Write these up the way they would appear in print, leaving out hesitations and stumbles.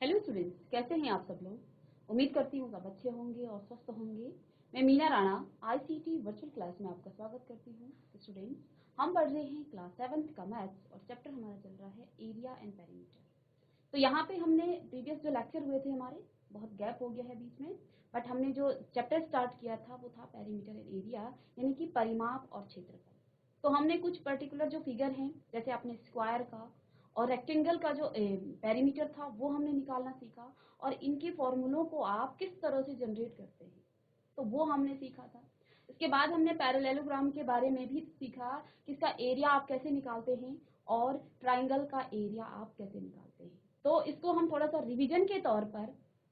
Hello students, कैसे हैं आप सब लोग। उम्मीद करती हूँ सब अच्छे होंगे और स्वस्थ होंगे। मैं Meena Rana ICT virtual class में आपका स्वागत करती हूँ। स्टूडेंट्स, हम पढ़ रहे हैं क्लास 7th का मैथ्स और चैप्टर हमारा चल रहा है एरिया एंड पेरीमीटर। तो यहाँ पे हमने प्रीवियस जो लेक्चर हुए थे हमारे, बहुत गैप हो गया है बीच में, बट हमने जो चैप्टर स्टार्ट किया था वो था पेरीमीटर एंड एरिया, यानी कि परिमाप और क्षेत्रफल। तो हमने कुछ पर्टिकुलर जो फिगर हैं, जैसे आपने स्क्वायर का और रेक्टेंगल का जो पेरीमीटर था वो हमने निकालना सीखा, और इनके फॉर्मूलों को आप किस तरह से जनरेट करते हैं तो वो हमने सीखा था। इसके बाद हमने पैरेललोग्राम के बारे में भी सीखा कि इसका एरिया आप कैसे निकालते हैं और ट्राइंगल का एरिया आप कैसे निकालते हैं। तो इसको हम थोड़ा सा रिवीजन के तौर पर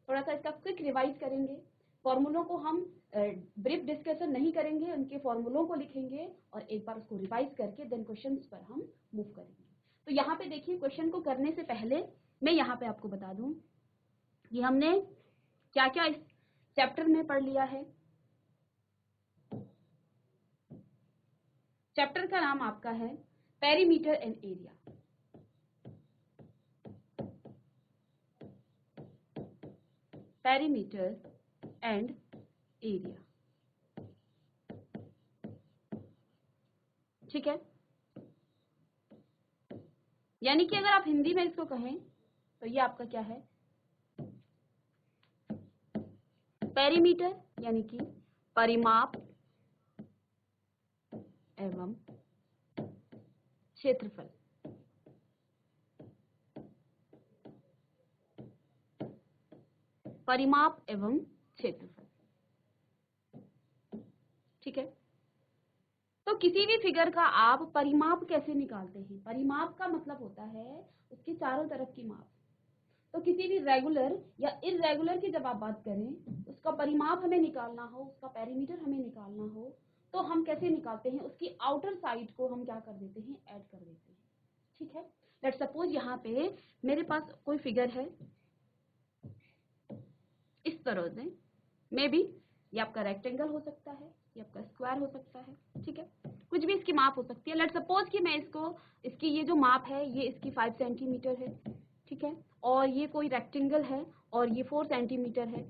थोड़ा सा इसका क्विक रिवाइज करेंगे। फॉर्मूलों को हम ब्रीफ डिस्कशन नहीं करेंगे, उनके फॉर्मूलों को लिखेंगे और एक बार उसको रिवाइज करके देन क्वेश्चंस पर हम मूव करेंगे। तो यहाँ पे देखिए, क्वेश्चन को करने से पहले मैं यहाँ पे आपको बता दूं कि हमने क्या क्या इस चैप्टर में पढ़ लिया है। चैप्टर का नाम आपका है perimeter and area. Perimeter and area, ठीक है। यानी कि अगर आप हिंदी में इसको कहें तो ये आपका क्या है, पेरीमीटर यानी कि परिमाप एवं क्षेत्रफल। परिमाप एवं क्षेत्रफल, ठीक है। तो किसी भी फिगर का आप परिमाप कैसे निकालते हैं। परिमाप का मतलब होता है उसके चारों तरफ की माप। तो किसी भी रेगुलर या इरेगुलर की जब आप बात करें, उसका परिमाप हमें निकालना हो, उसका पेरीमीटर हमें निकालना हो, तो हम कैसे निकालते हैं, उसकी आउटर साइड को हम क्या कर देते हैं, ऐड कर देते हैं, ठीक है। लेट्स सपोज यहाँ पे मेरे पास कोई फिगर है इस तरह से, मे बी ये आपका रेक्टेंगल हो सकता है, ये आपका स्क्वायर हो सकता है, ठीक है। कुछ भी इसकी माप हो सकती है। लेट्स सपोज कि मैं इसकी ये जो माप है ये इसकी 5 सेंटीमीटर है, ठीक है, और ये कोई रेक्टेंगल है और ये 4 सेंटीमीटर है,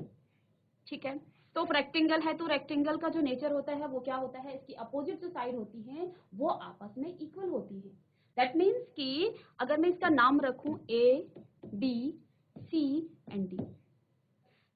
ठीक है। तो रेक्टेंगल है तो रेक्टेंगल का जो नेचर होता है वो क्या होता है, इसकी अपोजिट जो साइड होती है वो आपस में इक्वल होती है। दैट मीन्स कि अगर मैं इसका नाम रखूं A B C and D,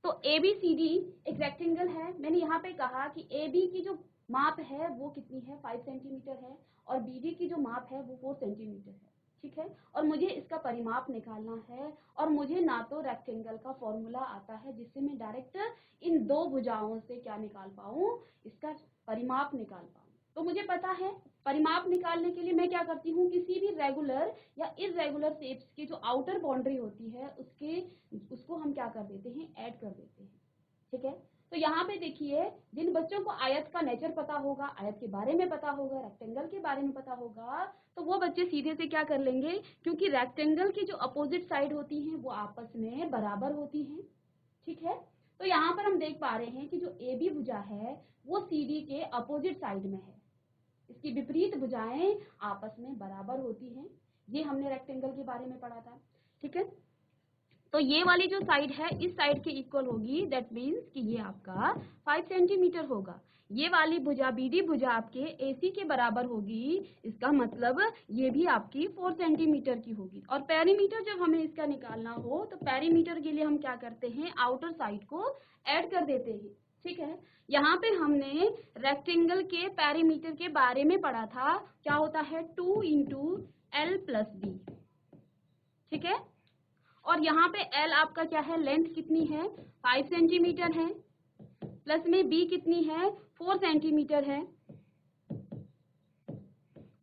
तो ए बी सी डी एक रेक्टेंगल है। मैंने यहाँ पे कहा कि ए बी की जो माप है वो कितनी है, 5 सेंटीमीटर है, और बी डी की जो माप है वो 4 सेंटीमीटर है, ठीक है। और मुझे इसका परिमाप निकालना है, और मुझे ना तो रेक्टेंगल का फॉर्मूला आता है जिससे मैं डायरेक्ट इन दो भुजाओं से क्या निकाल पाऊं, इसका परिमाप निकाल पाऊं। तो मुझे पता है परिमाप निकालने के लिए मैं क्या करती हूँ, किसी भी रेगुलर या इरेगुलर शेप्स की जो आउटर बाउंड्री होती है उसको हम क्या कर देते हैं, ऐड कर देते हैं, ठीक है। तो यहाँ पे देखिए, जिन बच्चों को आयत का नेचर पता होगा, आयत के बारे में पता होगा, रेक्टेंगल के बारे में पता होगा, तो वो बच्चे सीधे से क्या कर लेंगे, क्योंकि रेक्टेंगल की जो अपोजिट साइड होती हैं वो आपस में बराबर होती हैं, ठीक है। तो यहाँ पर हम देख पा रहे हैं कि जो ए बी भुजा है वो सी डी के अपोजिट साइड में है, इसकी विपरीत भुजाएं आपस में बराबर होती हैं। ये हमने रेक्टेंगल के बारे में पढ़ा था, ठीक है। तो ये वाली जो साइड है इस साइड के इक्वल होगी, दैट मीन्स कि ये आपका 5 सेंटीमीटर होगा। ये वाली भुजा बीडी भुजा आपके एसी के बराबर होगी, इसका मतलब ये भी आपकी 4 सेंटीमीटर की होगी। और पेरीमीटर जब हमें इसका निकालना हो तो पेरीमीटर के लिए हम क्या करते हैं, आउटर साइड को ऐड कर देते हैं, ठीक है। यहाँ पे हमने रेक्टेंगल के पेरीमीटर के बारे में पढ़ा था, क्या होता है 2 इंटू एल प्लस बी, ठीक है। और यहाँ पे L आपका क्या है, लेंथ कितनी है 5 सेंटीमीटर है, प्लस में B कितनी है 4 सेंटीमीटर है,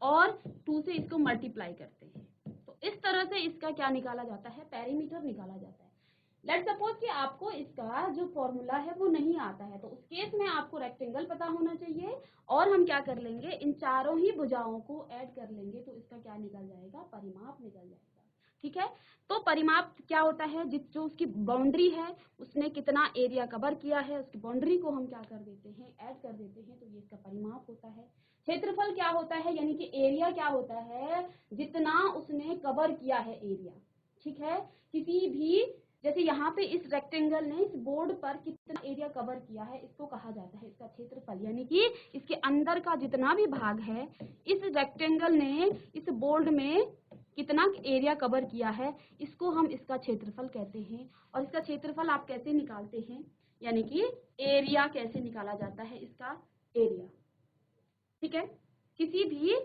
और 2 से इसको मल्टीप्लाई करते हैं। तो इस तरह से इसका क्या निकाला जाता है, पेरीमीटर निकाला जाता है। लेट्स सपोज कि आपको इसका जो फॉर्मूला है वो नहीं आता है, तो उस केस में आपको रेक्टेंगल पता होना चाहिए, और हम क्या कर लेंगे, इन चारों ही भुजाओं को ऐड कर लेंगे तो इसका क्या निकल जाएगा, परिमाप निकल जाएगा, ठीक है। तो परिमाप क्या होता है, जो उसकी बाउंड्री है उसने कितना एरिया कवर किया है, उसकी बाउंड्री को हम क्या कर देते हैं, ऐड कर देते हैं, तो ये इसका परिमाप होता है। क्षेत्रफल क्या होता है, यानी कि एरिया क्या होता है, जितना उसने कवर किया है एरिया, ठीक है। किसी भी जैसे यहाँ पे इस रेक्टेंगल ने इस बोर्ड पर कितना एरिया कवर किया है, इसको कहा जाता है इसका क्षेत्रफल, यानी कि इसके अंदर का जितना भी भाग है इस रेक्टेंगल ने इस बोर्ड में कितना एरिया कवर किया है, इसको हम इसका क्षेत्रफल कहते हैं। और इसका क्षेत्रफल आप कैसे निकालते हैं, यानी कि एरिया कैसे निकाला जाता है, इसका एरिया। ठीक है, किसी भी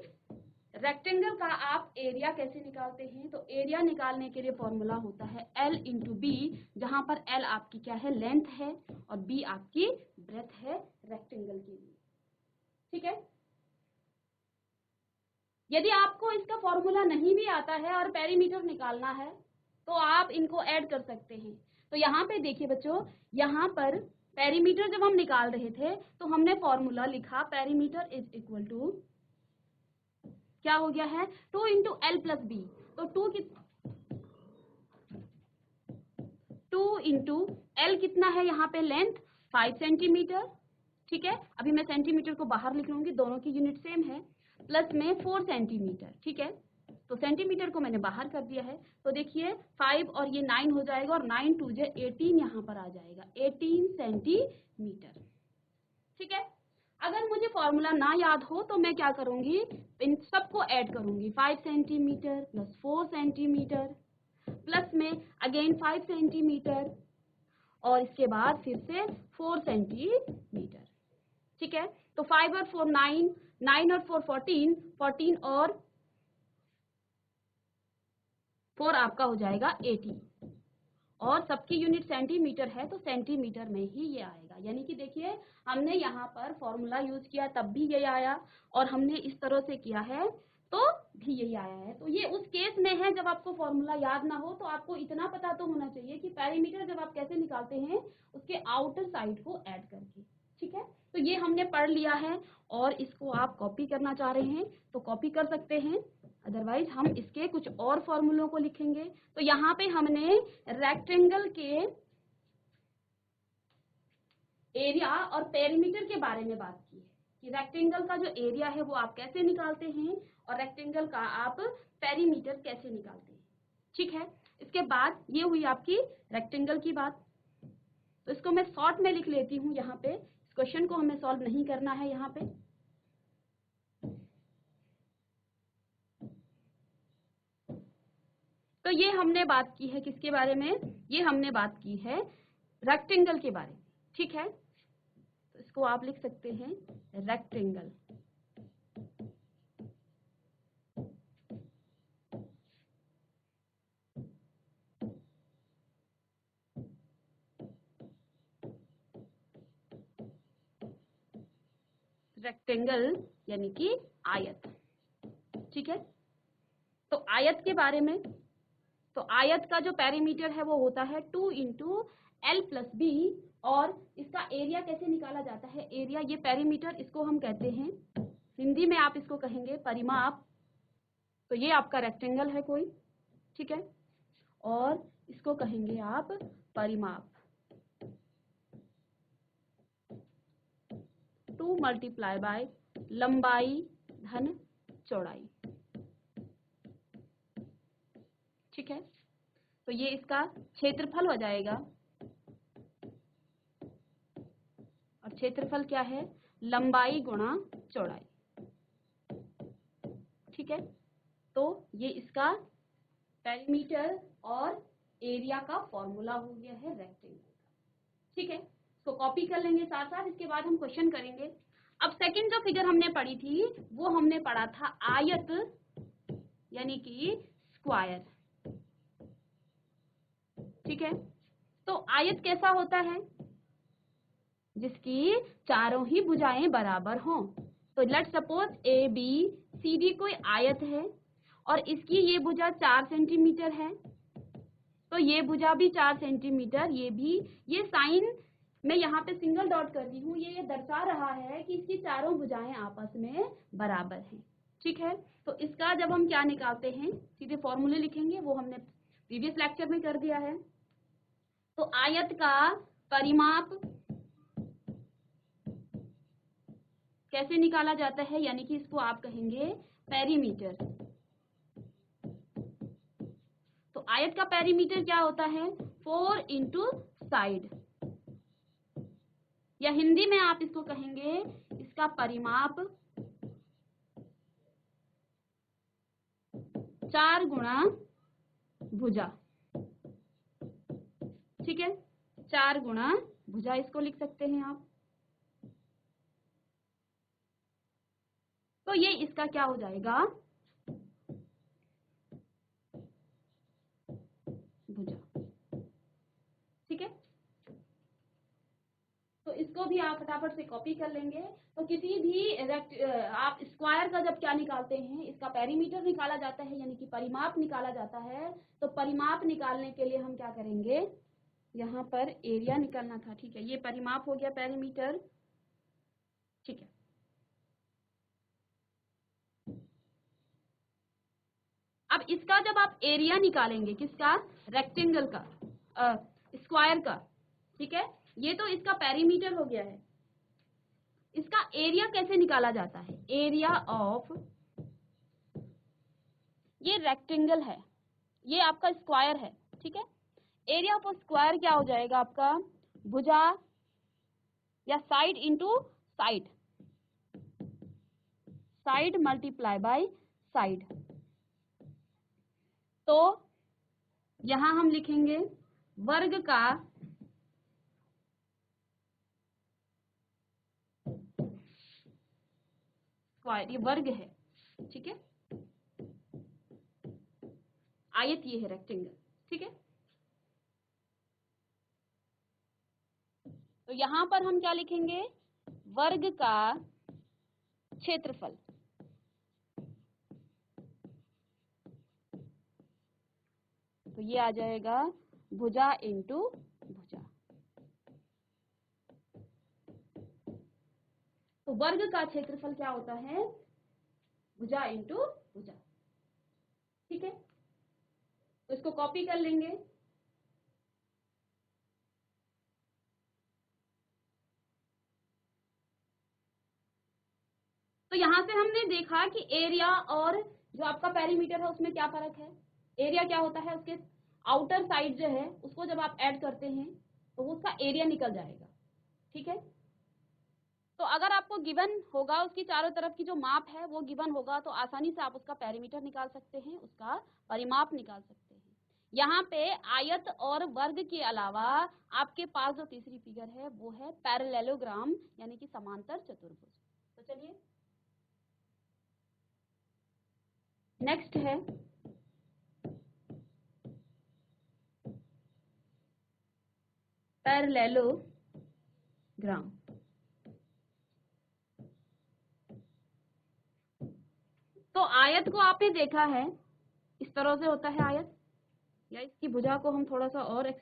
रेक्टेंगल का आप एरिया कैसे निकालते हैं, तो एरिया निकालने के लिए फॉर्मूला होता है L इंटू बी, जहां पर L आपकी क्या है, लेंथ है, और B आपकी ब्रेथ है रेक्टेंगल के लिए। ठीक है, यदि आपको इसका फॉर्मूला नहीं भी आता है और पेरीमीटर निकालना है तो आप इनको ऐड कर सकते हैं। तो यहाँ पे देखिए बच्चों, यहाँ पर पेरीमीटर जब हम निकाल रहे थे तो हमने फॉर्मूला लिखा, पेरीमीटर इज इक्वल टू क्या हो गया है, 2 इंटू एल प्लस बी। तो 2 इंटू एल कितना है यहाँ पे, लेंथ 5 सेंटीमीटर। ठीक है, अभी मैं सेंटीमीटर को बाहर लिख लूंगी, दोनों की यूनिट सेम है, प्लस में 4 सेंटीमीटर। ठीक है, तो सेंटीमीटर को मैंने बाहर कर दिया है, तो देखिए 5 और ये 9 हो जाएगा, और 9 2 जे 18 यहाँ पर आ जाएगा, 18 सेंटीमीटर। ठीक है, अगर मुझे फॉर्मूला ना याद हो तो मैं क्या करूंगी, इन सबको ऐड करूंगी, 5 सेंटीमीटर प्लस 4 सेंटीमीटर प्लस में अगेन 5 सेंटीमीटर और इसके बाद फिर से 4 सेंटीमीटर। ठीक है, तो 5 और 4 9, 9 और 4 14, 14 और 4 आपका हो जाएगा 80, और सबकी यूनिट सेंटीमीटर है तो सेंटीमीटर में ही ये आएगा। यानी कि देखिए हमने यहाँ पर फॉर्मूला यूज किया तब भी यही आया, और हमने इस तरह से किया है तो भी यही आया है। तो ये उस केस में है जब आपको फॉर्मूला याद ना हो, तो आपको इतना पता तो होना चाहिए कि पेरीमीटर जब आप कैसे निकालते हैं उसके आउटर साइड को ऐड करके। ठीक है, तो ये हमने पढ़ लिया है, और इसको आप कॉपी करना चाह रहे हैं तो कॉपी कर सकते हैं, अदरवाइज हम इसके कुछ और फॉर्मूलों को लिखेंगे। तो यहाँ पे हमने रेक्टेंगल के एरिया और पेरीमीटर के बारे में बात की है कि रेक्टेंगल का जो एरिया है वो आप कैसे निकालते हैं और रेक्टेंगल का आप पेरीमीटर कैसे निकालते हैं। ठीक है, इसके बाद ये हुई आपकी रेक्टेंगल की बात। तो इसको मैं शॉर्ट में लिख लेती हूँ, यहाँ पे इस क्वेश्चन को हमें सॉल्व नहीं करना है यहाँ पे। तो ये हमने बात की है किसके बारे में, ये हमने बात की है रेक्टेंगल के बारे में। ठीक है, तो इसको आप लिख सकते हैं रेक्टेंगल। रेक्टेंगल यानी कि आयत। ठीक है, तो आयत के बारे में, तो आयत का जो पेरीमीटर है वो होता है 2 इंटू एल प्लस बी, और इसका एरिया कैसे निकाला जाता है, एरिया ये पेरीमीटर, इसको हम कहते हैं, हिंदी में आप इसको कहेंगे परिमाप। तो ये आपका रेक्टेंगल है कोई, ठीक है, और इसको कहेंगे आप परिमाप, 2 मल्टीप्लाई बाय लंबाई धन चौड़ाई। ठीक है, तो ये इसका क्षेत्रफल हो जाएगा, और क्षेत्रफल क्या है, लंबाई गुणा चौड़ाई। ठीक है, तो ये इसका पेरीमीटर और एरिया का फॉर्मूला हो गया है रेक्टेंगल का। ठीक है, इसको कॉपी कर लेंगे साथ साथ, इसके बाद हम क्वेश्चन करेंगे। अब सेकंड जो फिगर हमने पढ़ी थी वो हमने पढ़ा था आयत यानी कि स्क्वायर। ठीक है, तो आयत कैसा होता है, जिसकी चारों ही भुजाएं बराबर हों। तो let's suppose A B C D कोई आयत है और इसकी ये भुजा 4 सेंटीमीटर है, तो ये भुजा भी 4 सेंटीमीटर, ये भी, ये साइन मैं यहाँ पे सिंगल डॉट कर दी हूँ, ये दर्शा रहा है कि इसकी चारों भुजाएं आपस में बराबर हैं। ठीक है, तो इसका जब हम क्या निकालते हैं, सीधे फॉर्मूले लिखेंगे, वो हमने प्रीवियस लेक्चर में कर दिया है। तो आयत का परिमाप कैसे निकाला जाता है, यानी कि इसको आप कहेंगे पेरीमीटर। तो आयत का पेरीमीटर क्या होता है, 4 इंटू साइड, या हिंदी में आप इसको कहेंगे इसका परिमाप 4 गुणा भुजा। ठीक है, 4 गुणा भुजा इसको लिख सकते हैं आप। तो ये इसका क्या हो जाएगा, भुजा। ठीक है, तो इसको भी आप फटाफट से कॉपी कर लेंगे। तो किसी भी आप स्क्वायर का जब क्या निकालते हैं, इसका पेरीमीटर निकाला जाता है, यानी कि परिमाप निकाला जाता है। तो परिमाप निकालने के लिए हम क्या करेंगे, यहाँ पर एरिया निकालना था। ठीक है, ये परिमाप हो गया पेरीमीटर। ठीक है, अब इसका जब आप एरिया निकालेंगे, किसका, रेक्टेंगल का, स्क्वायर का, ठीक है, ये तो इसका पेरीमीटर हो गया है। इसका एरिया कैसे निकाला जाता है, एरिया ऑफ, ये रेक्टेंगल है, ये आपका स्क्वायर है। ठीक है, एरिया ऑफ स्क्वायर क्या हो जाएगा आपका, भुजा या side into side, side multiply by side. तो यहां हम लिखेंगे वर्ग का स्क्वायर, ये वर्ग है। ठीक है, आयत ये है रेक्टेंगल। ठीक है, तो यहां पर हम क्या लिखेंगे, वर्ग का क्षेत्रफल। तो ये आ जाएगा भुजा इंटू भुजा। तो वर्ग का क्षेत्रफल क्या होता है, भुजा इंटू भुजा। ठीक है, तो इसको कॉपी कर लेंगे। तो यहां से हमने देखा कि एरिया और जो आपका पेरीमीटर है उसमें क्या फर्क है। एरिया क्या होता है, उसके आउटर साइड जो है उसको जब आप ऐड करते हैं तो वो उसका एरिया निकल जाएगा। ठीक है, तो अगर आपको गिवन होगा, उसकी चारों तरफ की जो माप है वो गिवन होगा, तो आसानी से आप उसका पेरीमीटर निकाल सकते हैं, उसका परिमाप निकाल सकते हैं। यहाँ पे आयत और वर्ग के अलावा आपके पास जो तीसरी फिगर है वो है पैरेललोग्राम, यानी कि समांतर चतुर्भुज। तो चलिए नेक्स्ट है पैरेललोग्राम। तो आयत को आपने देखा है, इस तरह से होता है आयत, या इसकी भुजा को हम थोड़ा सा और इस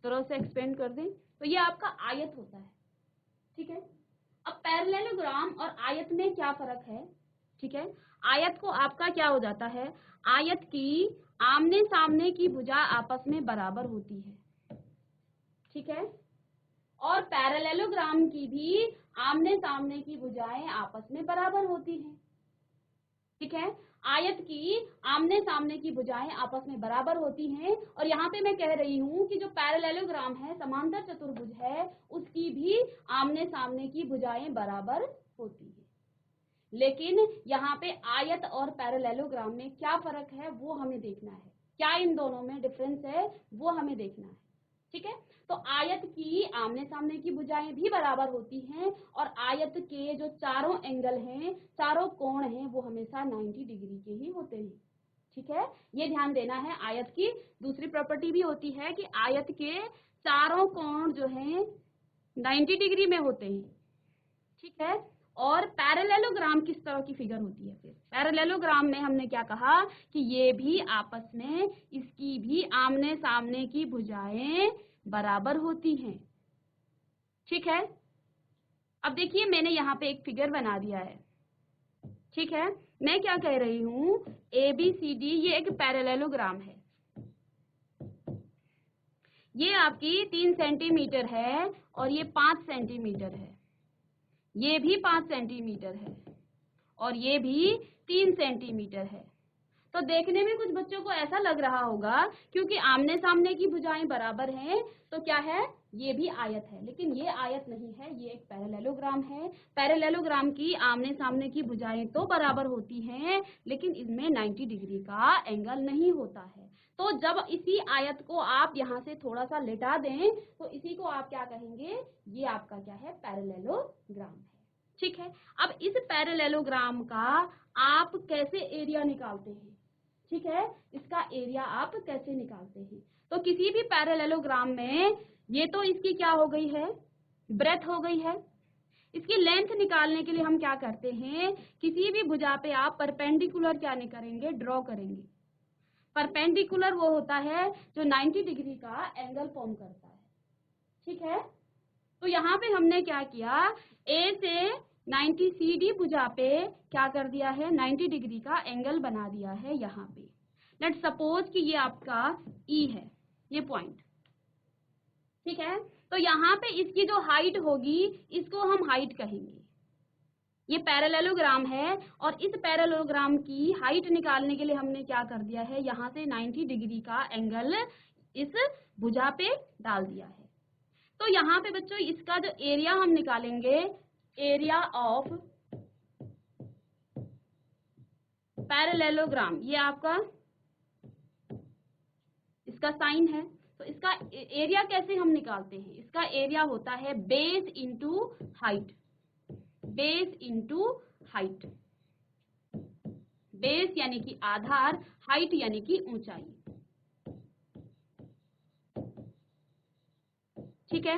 तरह से एक्सपेंड कर दें तो ये आपका आयत होता है। ठीक है, अब पैरेललोग्राम और आयत में क्या फर्क है। ठीक है, आयत को आपका क्या हो जाता है, आयत की आमने सामने की भुजा आपस में बराबर होती है। ठीक है, और पैरेललोग्राम की भी आमने सामने की भुजाएं आपस में बराबर होती हैं। ठीक है, आयत की आमने सामने की भुजाएं आपस में बराबर होती हैं, और यहाँ पे मैं कह रही हूँ कि जो पैरेललोग्राम है, समांतर चतुर्भुज है, उसकी भी आमने सामने की भुजाएं बराबर होती है। लेकिन यहाँ पे आयत और पैरेललोग्राम में क्या फर्क है वो हमें देखना है, क्या इन दोनों में डिफरेंस है वो हमें देखना है। ठीक है, तो आयत की आमने सामने की भुजाएं भी बराबर होती हैं, और आयत के जो चारों एंगल हैं, चारों कोण हैं, वो हमेशा 90 डिग्री के ही होते हैं। ठीक है, ये ध्यान देना है। आयत की दूसरी प्रॉपर्टी भी होती है कि आयत के चारों कोण जो हैं 90 डिग्री में होते हैं। ठीक है, और पैरेललोग्राम किस तरह की फिगर होती है, फिर पैरेललोग्राम में हमने क्या कहा कि ये भी आपस में, इसकी भी आमने सामने की भुजाएं बराबर होती हैं। ठीक है, अब देखिए मैंने यहाँ पे एक फिगर बना दिया है। ठीक है, मैं क्या कह रही हूँ, ABCD ये एक पैरेललोग्राम है। ये आपकी 3 सेंटीमीटर है और ये 5 सेंटीमीटर है, ये भी 5 सेंटीमीटर है और ये भी 3 सेंटीमीटर है। तो देखने में कुछ बच्चों को ऐसा लग रहा होगा क्योंकि आमने सामने की भुजाएं बराबर हैं तो क्या है, ये भी आयत है, लेकिन ये आयत नहीं है, ये एक पैरेललोग्राम है। पैरेललोग्राम की आमने सामने की भुजाएं तो बराबर होती हैं लेकिन इसमें 90 डिग्री का एंगल नहीं होता है। तो जब इसी आयत को आप यहाँ से थोड़ा सा लेटा दें तो इसी को आप क्या कहेंगे, ये आपका क्या है, पैरेललोग्राम है। ठीक है, अब इस पैरेललोग्राम का आप कैसे एरिया निकालते हैं, ठीक है, इसका एरिया आप कैसे निकालते हैं। तो किसी भी पैरेललोग्राम में ये तो इसकी क्या हो गई है, ब्रेथ हो गई है। इसकी लेंथ निकालने के लिए हम क्या करते हैं, किसी भी भुजा पे आप परपेंडिकुलर क्या नहीं करेंगे, ड्रॉ करेंगे। परपेंडिकुलर वो होता है जो 90 डिग्री का एंगल फॉर्म करता है। ठीक है, तो यहाँ पे हमने क्या किया, ए से 90 CD भुजा पे क्या कर दिया है, 90 डिग्री का एंगल बना दिया है यहाँ पे। लेट्स सपोज कि ये आपका ई है, ये पॉइंट। ठीक है, तो यहाँ पे इसकी जो हाइट होगी इसको हम हाइट कहेंगे। ये पैरेललोग्राम है और इस पैरेललोग्राम की हाइट निकालने के लिए हमने क्या कर दिया है, यहाँ से 90 डिग्री का एंगल इस भुजा पे डाल दिया है। तो यहाँ पे बच्चों इसका जो एरिया हम निकालेंगे, एरिया ऑफ पैरेललोग्राम, ये आपका इसका साइन है। तो इसका एरिया कैसे हम निकालते हैं, इसका एरिया होता है base into height, base into height. Base यानी कि आधार, हाइट यानी कि ऊंचाई। ठीक है,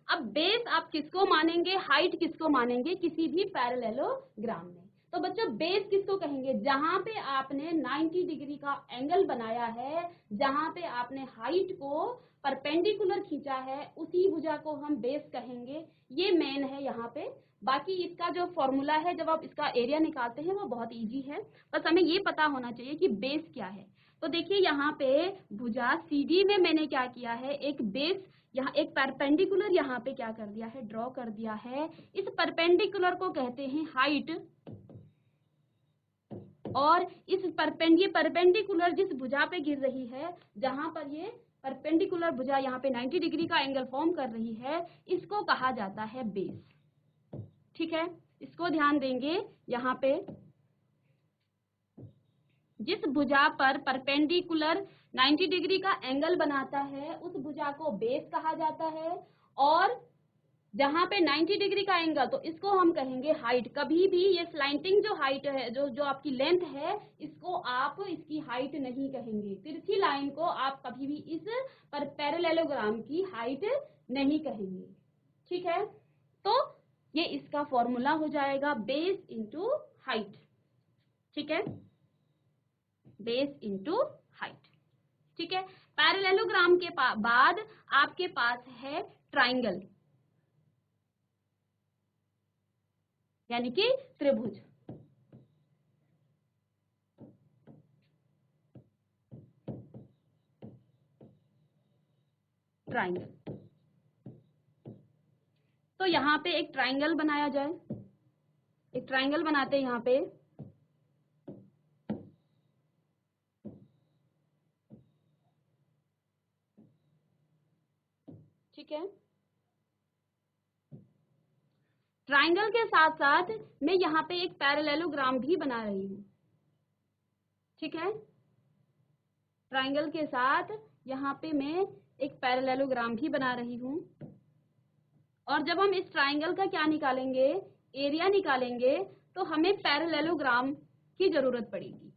अब बेस आप किसको मानेंगे, हाइट किसको मानेंगे, किसी भी पैरेललोग्राम में। तो बच्चों बेस किसको कहेंगे, जहां पे आपने 90 डिग्री का एंगल बनाया है, जहां पे आपने हाइट को परपेंडिकुलर खींचा है, उसी भुजा को हम बेस कहेंगे। ये मेन है यहाँ पे। बाकी इसका जो फॉर्मूला है जब आप इसका एरिया निकालते हैं वो बहुत इजी है, बस हमें ये पता होना चाहिए कि बेस क्या है। तो देखिए यहाँ पे भुजा CD में मैंने क्या किया है, एक बेस, यहाँ एक परपेंडिकुलर यहाँ पे क्या कर दिया है, ड्रॉ कर दिया है। इस परपेंडिकुलर को कहते हैं हाइट, और इस परपेंडिकुलर जिस भुजा पे गिर रही है, जहां पर ये परपेंडिकुलर भुजा यहाँ पे 90 डिग्री का एंगल फॉर्म कर रही है, इसको कहा जाता है बेस। ठीक है, इसको ध्यान देंगे। यहाँ पे जिस भुजा पर परपेंडिकुलर 90 डिग्री का एंगल बनाता है उस भुजा को बेस कहा जाता है, और जहां पे 90 डिग्री का एंगल, तो इसको हम कहेंगे हाइट। कभी भी ये स्लाइंटिंग जो हाइट है, जो आपकी लेंथ है, इसको आप इसकी हाइट नहीं कहेंगे। तिरछी लाइन को आप कभी भी इस पैरेललोग्राम की हाइट नहीं कहेंगे। ठीक है, तो ये इसका फॉर्मूला हो जाएगा बेस इंटू हाइट। ठीक है, बेस इंटू हाइट। ठीक है, पैरेललोग्राम के बाद आपके पास है ट्राइंगल, यानी कि त्रिभुज। ट्राइंगल, तो यहाँ पे एक ट्राइंगल बनाया जाए, एक ट्राइंगल बनाते हैं यहाँ पे। ठीक है, ट्राइंगल के साथ साथ मैं यहाँ पे एक पैरेललोग्राम भी बना रही हूँ। ठीक है, ट्राइंगल के साथ यहाँ पे मैं एक पैरेललोग्राम भी बना रही हूँ, और जब हम इस ट्राइंगल का क्या निकालेंगे, एरिया निकालेंगे, तो हमें पैरेललोग्राम की जरूरत पड़ेगी।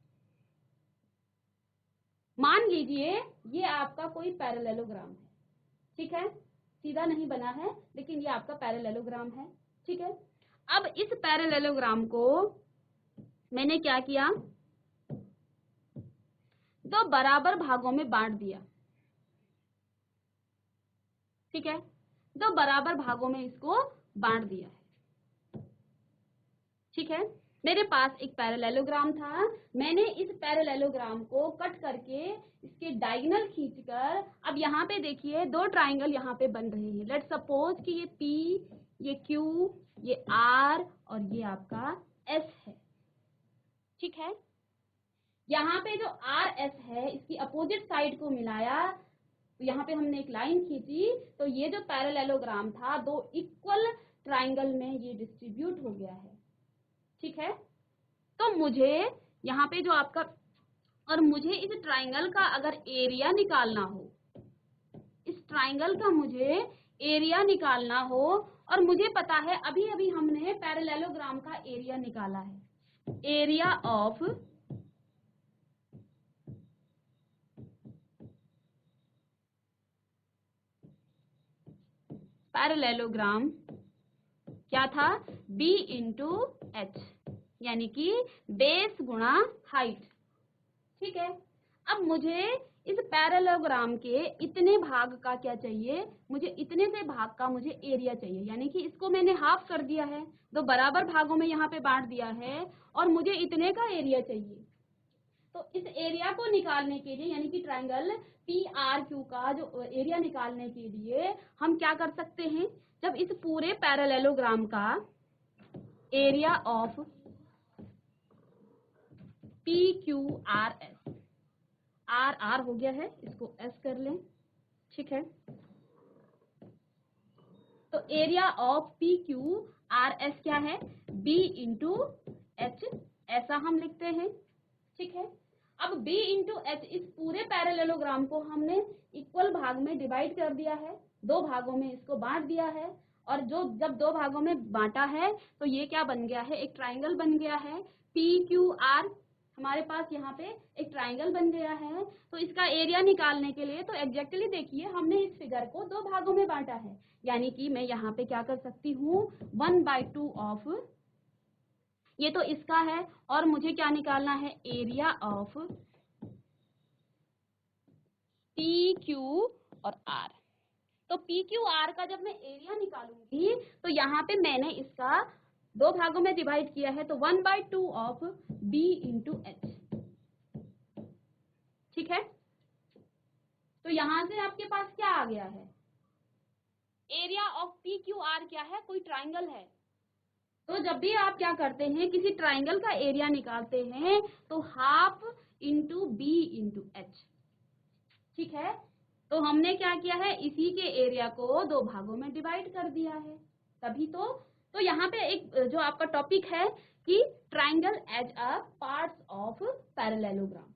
मान लीजिए ये आपका कोई पैरेललोग्राम है। ठीक है, सीधा नहीं बना है लेकिन ये आपका पैरेललोग्राम है। ठीक है, अब इस पैरेललोग्राम को मैंने क्या किया, दो बराबर भागों में बांट दिया। ठीक है, दो बराबर भागों में इसको बांट दिया है। ठीक है, मेरे पास एक पैरेललोग्राम था, मैंने इस पैरेललोग्राम को कट करके इसके डायगोनल खींचकर, अब यहाँ पे देखिए दो ट्राइंगल यहाँ पे बन रहे हैं। लेट्स सपोज कि ये P, ये Q, ये R और ये आपका S है। ठीक है, यहाँ पे जो आर एस है इसकी अपोजिट साइड को मिलाया, तो यहाँ पे हमने एक लाइन खींची, तो ये जो पैरेललोग्राम था दो इक्वल ट्राइंगल में ये डिस्ट्रीब्यूट हो गया है। ठीक है, तो मुझे यहाँ पे जो आपका, और मुझे इस ट्राइंगल का अगर एरिया निकालना हो, इस ट्राइंगल का मुझे एरिया निकालना हो, और मुझे पता है अभी अभी हमने पैरेललोग्राम का एरिया निकाला है, एरिया ऑफ पैरेललोग्राम क्या था, b इंटू एच, यानी कि बेस गुणा हाइट। ठीक है, अब मुझे इस पैरेललोग्राम के इतने भाग का क्या चाहिए, मुझे इतने से भाग का मुझे एरिया चाहिए, यानी कि इसको मैंने हाफ कर दिया है, दो बराबर भागों में यहाँ पे बांट दिया है, और मुझे इतने का एरिया चाहिए। तो इस एरिया को निकालने के लिए, यानी कि ट्राइंगल पी आर क्यू का जो एरिया निकालने के लिए हम क्या कर सकते हैं, जब इस पूरे पैरेललोग्राम का area of P Q R S, आर आर हो गया है, इसको एस कर लें। ठीक है, तो area of P Q R S क्या है, बी इंटू एच, ऐसा हम लिखते हैं। ठीक है, अब b इंटू एच, इस पूरे पैरेललोग्राम को हमने इक्वल भाग में डिवाइड कर दिया है, दो भागों में इसको बांट दिया है, और जो जब दो भागों में बांटा है तो ये क्या बन गया है, एक ट्राइंगल बन गया है, पी क्यू आर, हमारे पास यहाँ पे एक ट्राइंगल बन गया है। तो इसका एरिया निकालने के लिए तो एग्जैक्टली देखिए हमने इस फिगर को दो भागों में बांटा है, यानी कि मैं यहाँ पे क्या कर सकती हूँ, 1/2 ऑफ, ये तो इसका है, और मुझे क्या निकालना है, एरिया ऑफ पी क्यू और आर। तो पी क्यू आर का जब मैं एरिया निकालूंगी तो यहाँ पे मैंने इसका दो भागों में डिवाइड किया है, तो 1/2 ऑफ b इंटू एच। ठीक है, तो यहां से आपके पास क्या आ गया है, area of P Q are क्या है, कोई ट्राइंगल है। तो जब भी आप क्या करते हैं, किसी ट्राइंगल का एरिया निकालते हैं, तो half into B into H. ठीक है, तो हमने क्या किया है, इसी के एरिया को दो भागों में डिवाइड कर दिया है, तभी तो यहाँ पे एक जो आपका टॉपिक है कि triangle as a parts of parallelogram.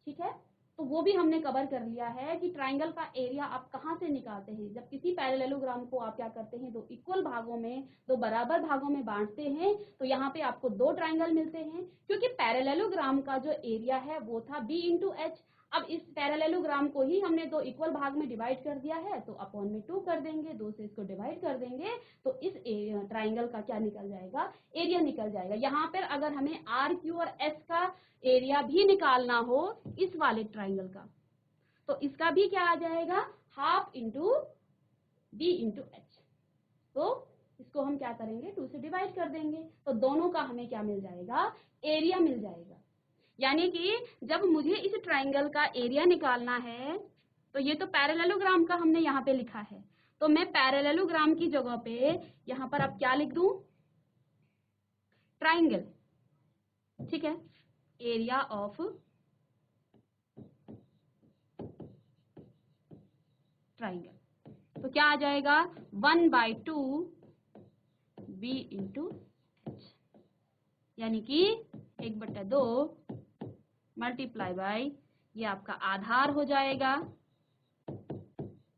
ठीक है, तो वो भी हमने कवर कर लिया है कि ट्राइंगल का एरिया आप कहाँ से निकालते हैं, जब किसी पैरेललोग्राम को आप क्या करते हैं, दो इक्वल भागों में, दो बराबर भागों में बांटते हैं, तो यहाँ पे आपको दो ट्राइंगल मिलते हैं, क्योंकि पैरेललोग्राम का जो एरिया है वो था b इंटू एच। अब इस पैरेललोग्राम को ही हमने दो इक्वल भाग में डिवाइड कर दिया है, तो अपॉन में 2 कर देंगे, 2 से इसको डिवाइड कर देंगे, तो इस ट्राइंगल का क्या निकल जाएगा, एरिया निकल जाएगा। यहाँ पर अगर हमें आर क्यू और एस का एरिया भी निकालना हो इस वाले ट्राइंगल का, तो इसका भी क्या आ जाएगा, half into B into H. तो इसको हम क्या करेंगे, 2 से डिवाइड कर देंगे, तो दोनों का हमें क्या मिल जाएगा, एरिया मिल जाएगा। यानी कि जब मुझे इस ट्राइंगल का एरिया निकालना है, तो ये तो पैरेललोग्राम का हमने यहाँ पे लिखा है, तो मैं पैरेललोग्राम की जगह पे यहाँ पर अब क्या लिख दूं, ट्राइंगल। ठीक है, एरिया ऑफ ट्राइंगल, तो क्या आ जाएगा, 1/2 b इंटू एच, यानी कि 1/2 मल्टीप्लाई बाय, ये आपका आधार हो जाएगा,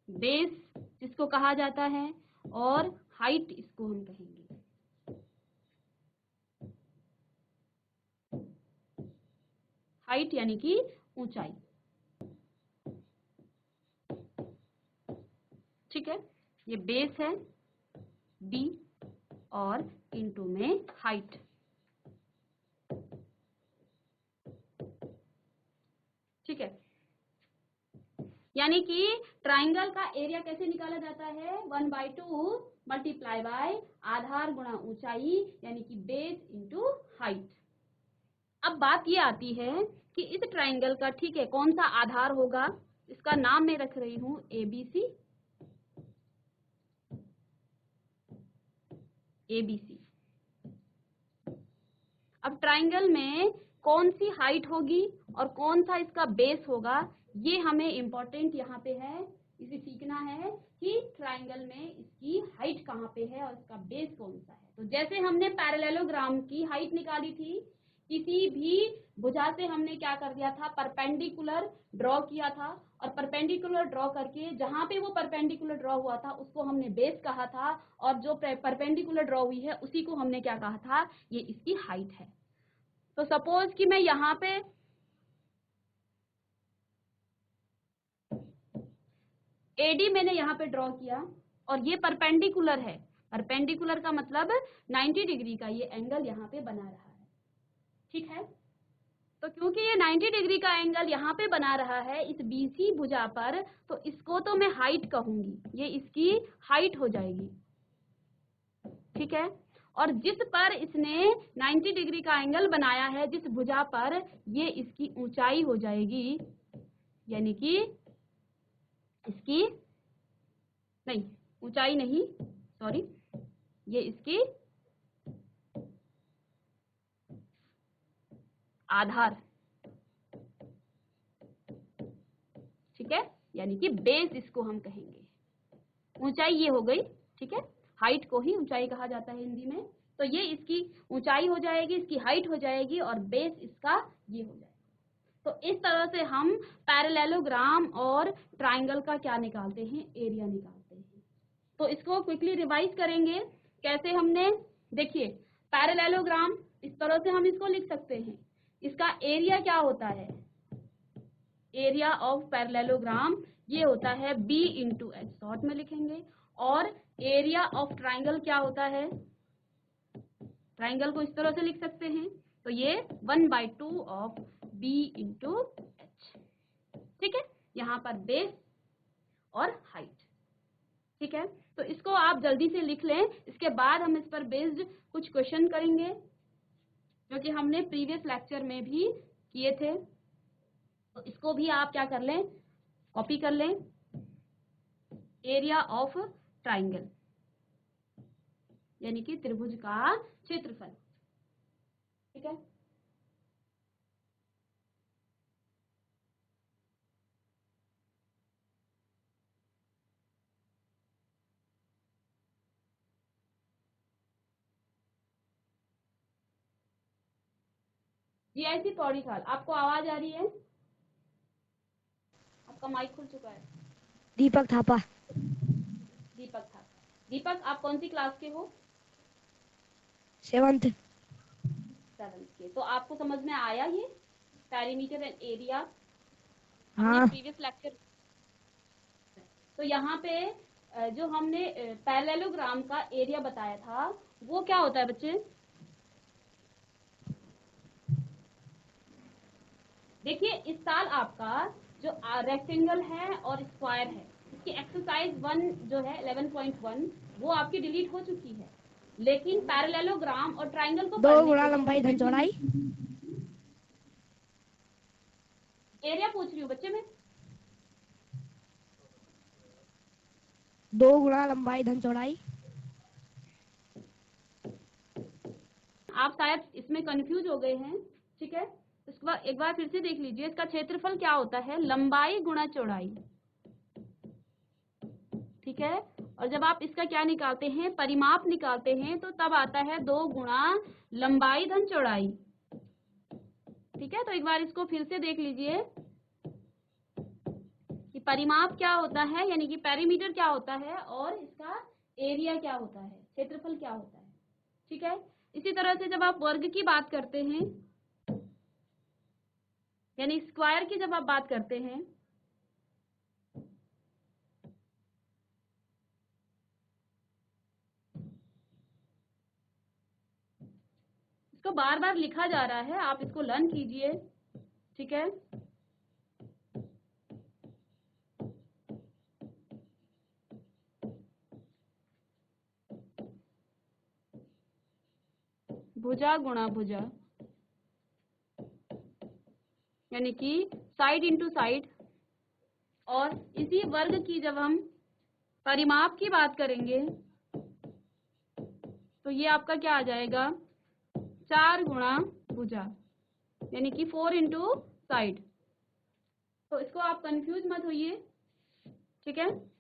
बेस जिसको कहा जाता है, और हाइट इसको हम कहेंगे। हाइट यानी कि ऊंचाई। ठीक है, ये बेस है b और इंटू में हाइट। ठीक है, यानी कि ट्राइंगल का एरिया कैसे निकाला जाता है, 1/2 मल्टीप्लाई बाय आधार गुणा ऊंचाई, यानी कि बेस इंटू हाइट। अब बात ये आती है कि इस ट्राइंगल का, ठीक है, कौन सा आधार होगा, इसका नाम मैं रख रही हूं ABC, ABC। अब ट्राइंगल में कौन सी हाइट होगी और कौन सा इसका बेस होगा, ये हमें इम्पोर्टेंट यहाँ पे है, इसे सीखना है कि ट्राइंगल में इसकी हाइट कहाँ पे है और इसका बेस कौन सा है। तो जैसे हमने पैरेललोग्राम की हाइट निकाली थी, किसी भी भुजा से हमने क्या कर दिया था, परपेंडिकुलर ड्रॉ किया था, और परपेंडिकुलर ड्रॉ करके जहां पे वो परपेंडिकुलर ड्रॉ हुआ था उसको हमने बेस कहा था, और जो परपेंडिकुलर ड्रॉ हुई है उसी को हमने क्या कहा था, ये इसकी हाइट है। तो सपोज कि मैं यहाँ पे एडी मैंने यहाँ पे ड्रॉ किया और ये परपेंडिकुलर है, परपेंडिकुलर का मतलब 90 डिग्री का ये एंगल यहाँ पे बना रहा है, ठीक है। तो क्योंकि ये 90 डिग्री का एंगल यहाँ पे बना रहा है इस बीसी भुजा पर, तो इसको तो मैं हाइट कहूंगी, ये इसकी हाइट हो जाएगी, ठीक है। और जिस पर इसने 90 डिग्री का एंगल बनाया है, जिस भुजा पर, ये इसकी ऊंचाई हो जाएगी, यानी कि इसकी नहीं, ऊंचाई नहीं, सॉरी, ये इसकी आधार, ठीक है, यानी कि बेस इसको हम कहेंगे। ऊंचाई ये हो गई, ठीक है, हाइट को ही ऊंचाई कहा जाता है हिंदी में। तो ये इसकी ऊंचाई हो जाएगी, इसकी हाइट हो जाएगी, और बेस इसका ये हो जाएगा। तो इस तरह से हम पैरेललोग्राम और ट्राइंगल का क्या निकालते हैं, एरिया निकालते हैं। तो इसको क्विकली रिवाइज करेंगे, कैसे हमने, देखिए पैरेललोग्राम इस तरह से हम इसको लिख सकते हैं, इसका एरिया क्या होता है, एरिया ऑफ पैरेललोग्राम ये होता है b इंटू एच, शॉर्ट में लिखेंगे। और एरिया ऑफ ट्राइंगल क्या होता है, ट्राइंगल को इस तरह से लिख सकते हैं, तो ये 1/2 ऑफ b इंटू एच, ठीक है, यहाँ पर बेस और हाइट, ठीक है। तो इसको आप जल्दी से लिख लें, इसके बाद हम इस पर बेस्ड कुछ क्वेश्चन करेंगे जो कि हमने प्रीवियस लेक्चर में भी किए थे। तो इसको भी आप क्या कर लें, कॉपी कर लें। एरिया ऑफ ट्राइंगल यानी कि त्रिभुज का क्षेत्रफल, ठीक है। जीआईसी पौड़ी खाल, आपको आवाज आ रही है, आपका माइक खुल चुका है। दीपक थापा। दीपक था, दीपक आप कौन सी क्लास के हो, 7th। के। तो आपको समझ में आया ये पेरीमीटर एंड एरिया, हमने हाँ। Previous lecture. तो यहाँ पे जो हमने पैरेललोग्राम का एरिया बताया था वो क्या होता है बच्चे, देखिए इस साल आपका जो रेक्टेंगल है और स्क्वायर है, इसकी एक्सरसाइज 1 जो है 11.1 वो आपकी डिलीट हो चुकी है, लेकिन पैरेललोग्राम और ट्राइंगल को 2 पढ़ने गुणा के लिए लंबाई धन चौड़ाई। एरिया पूछ रही हूँ बच्चे मैं, 2 गुणा लंबाई धन चौड़ाई। आप शायद इसमें कंफ्यूज हो गए हैं, ठीक है। इसको एक बार फिर से देख लीजिए, इसका क्षेत्रफल क्या होता है, लंबाई गुणा चौड़ाई, ठीक है। और जब आप इसका क्या निकालते हैं, परिमाप निकालते हैं, तो तब आता है 2 गुणा लंबाई धन चौड़ाई, ठीक है। तो एक बार इसको फिर से देख लीजिए कि परिमाप क्या होता है, यानी कि पेरीमीटर क्या होता है, और इसका एरिया क्या होता है, क्षेत्रफल क्या होता है, ठीक है। इसी तरह से जब आप वर्ग की बात करते हैं, यानी स्क्वायर की जब आप बात करते हैं, इसको बार बार लिखा जा रहा है, आप इसको लर्न कीजिए, ठीक है। भुजा गुणा भुजा यानी कि साइड इंटू साइड, और इसी वर्ग की जब हम परिमाप की बात करेंगे तो ये आपका क्या आ जाएगा, 4 गुणा भुजा, यानी कि 4 इंटू साइड। तो इसको आप कंफ्यूज मत होइए, ठीक है।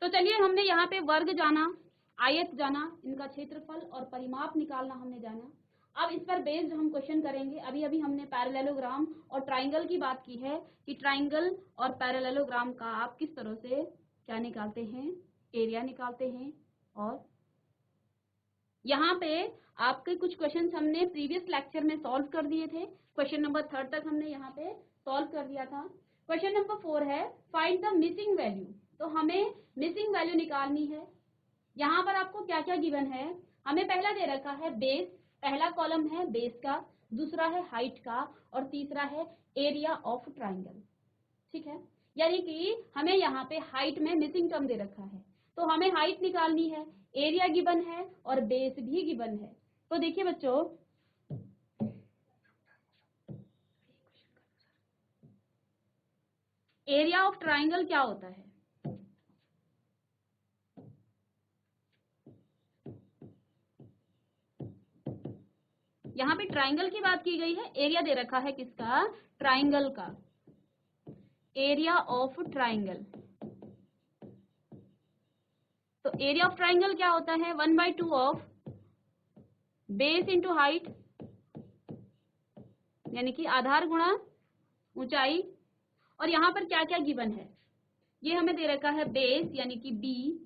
तो चलिए, हमने यहाँ पे वर्ग जाना, आयत जाना, इनका क्षेत्रफल और परिमाप निकालना हमने जाना। अब इस पर बेस्ड हम क्वेश्चन करेंगे। अभी अभी हमने पैरेललोग्राम और ट्राइंगल की बात की है कि ट्राइंगल और पैरेललोग्राम का आप किस तरह से क्या निकालते हैं, एरिया निकालते हैं। और यहाँ पे आपके कुछ क्वेश्चंस हमने प्रीवियस लेक्चर में सॉल्व कर दिए थे। क्वेश्चन नंबर 3 तक हमने यहाँ पे सॉल्व कर दिया था। क्वेश्चन नंबर 4 है फाइंड द मिसिंग वैल्यू। तो हमें मिसिंग वैल्यू निकालनी है। यहाँ पर आपको क्या क्या गिवन है, हमें पहला दे रखा है बेस, पहला कॉलम है बेस का, दूसरा है हाइट का और तीसरा है एरिया ऑफ ट्राइंगल, ठीक है। यानी कि हमें यहाँ पे हाइट में मिसिंग टर्म दे रखा है, तो हमें हाइट निकालनी है, एरिया गिवन है और बेस भी गिवन है। तो देखिए बच्चों, एरिया ऑफ ट्राइंगल क्या होता है, यहाँ पे ट्राइंगल की बात की गई है, एरिया दे रखा है किसका, ट्राइंगल का, एरिया ऑफ ट्राइंगल। तो एरिया ऑफ ट्राइंगल क्या होता है, 1/2 ऑफ बेस इंटू हाइट, यानी कि आधार गुणा ऊंचाई। और यहाँ पर क्या क्या गिवन है, ये हमें दे रखा है बेस यानी कि बी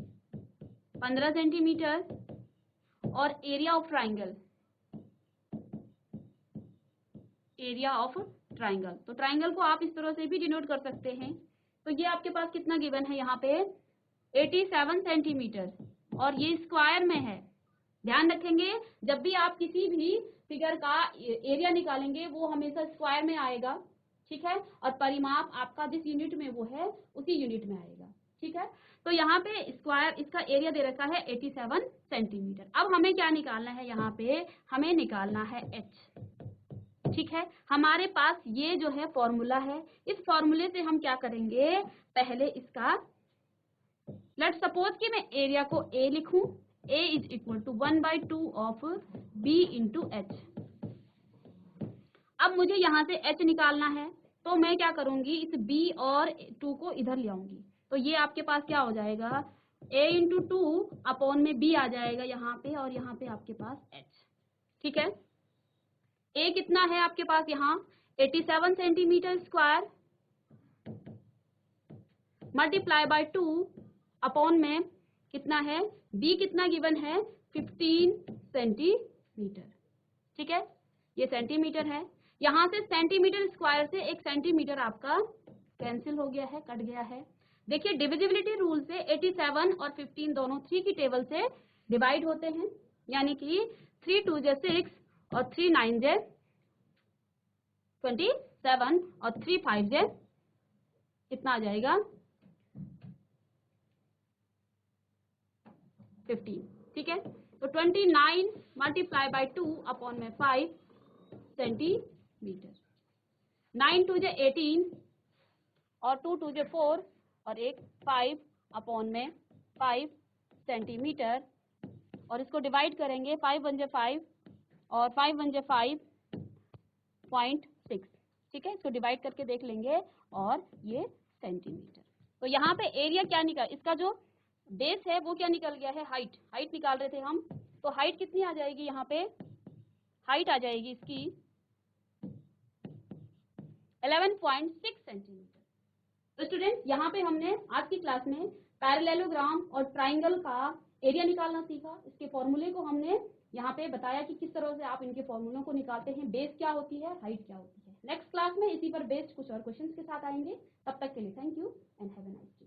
15 सेंटीमीटर और area of triangle, area of triangle. तो ट्राइंगल को आप इस तरह से भी डिनोट कर सकते हैं। तो ये आपके पास कितना गिवन है, यहाँ पे 87 सेंटीमीटर और ये स्क्वायर में है। ध्यान रखेंगे, जब भी आप किसी भी फिगर का एरिया निकालेंगे वो हमेशा स्क्वायर में आएगा, ठीक है। और परिमाप आपका जिस यूनिट में वो है उसी यूनिट में आएगा, ठीक है। तो यहाँ पे स्क्वायर, इसका एरिया दे रखा है 87 सेंटीमीटर। अब हमें क्या निकालना है, यहाँ पे हमें निकालना है एच, ठीक है। हमारे पास ये जो है फॉर्मूला है, इस फॉर्मूले से हम क्या करेंगे, पहले इसका लेट्स सपोज कि मैं एरिया को ए लिखूं, A is equal to 1/2 of B into H. अब मुझे यहाँ से H निकालना है, तो मैं क्या करूंगी, इस B और 2 को इधर ले आऊंगी। तो ये आपके पास क्या हो जाएगा, A इंटू 2 अपॉन में B आ जाएगा यहाँ पे, और यहाँ पे आपके पास H, ठीक है। A कितना है आपके पास यहाँ 87 centimetre square multiply by 2 upon में कितना है, B कितना गिवन है 15 सेंटीमीटर, ठीक है। ये सेंटीमीटर है, यहाँ से सेंटीमीटर स्क्वायर से एक सेंटीमीटर आपका कैंसिल हो गया है, कट गया है। देखिए डिविजिबिलिटी रूल से 87 और 15 दोनों 3 की टेबल से डिवाइड होते हैं, यानी कि 3 2 जे 6 और 3 9 जे 27 और 3 5 जे कितना आ जाएगा 15, ठीक है। तो 29 मल्टीप्लाई बाय 2 अपॉन में 5 सेंटीमीटर, 9 2 जे 18 और 2 2 जे 4 और एक 5 अपॉन में 5 सेंटीमीटर। और इसको डिवाइड करेंगे, 5 1 जे 5 और 5 1 जे 5.6, ठीक है। इसको डिवाइड करके देख लेंगे और ये सेंटीमीटर। तो यहाँ पे एरिया क्या निकल, इसका जो बेस है वो क्या निकल गया है, हाइट, हाइट निकाल रहे थे हम। तो हाइट कितनी आ जाएगी, यहाँ पे हाइट आ जाएगी इसकी 11.6 सेंटीमीटर। तो स्टूडेंट, यहाँ पे हमने आज की क्लास में पैरेललोग्राम और ट्राइंगल का एरिया निकालना सीखा। इसके फॉर्मूले को हमने यहाँ पे बताया कि किस तरह से आप इनके फॉर्मूलों को निकालते हैं, बेस क्या होती है, हाइट क्या होती है। नेक्स्ट क्लास में इसी पर बेस्ड कुछ और क्वेश्चंस के साथ आएंगे। तब तक के लिए thank you and have a nice day.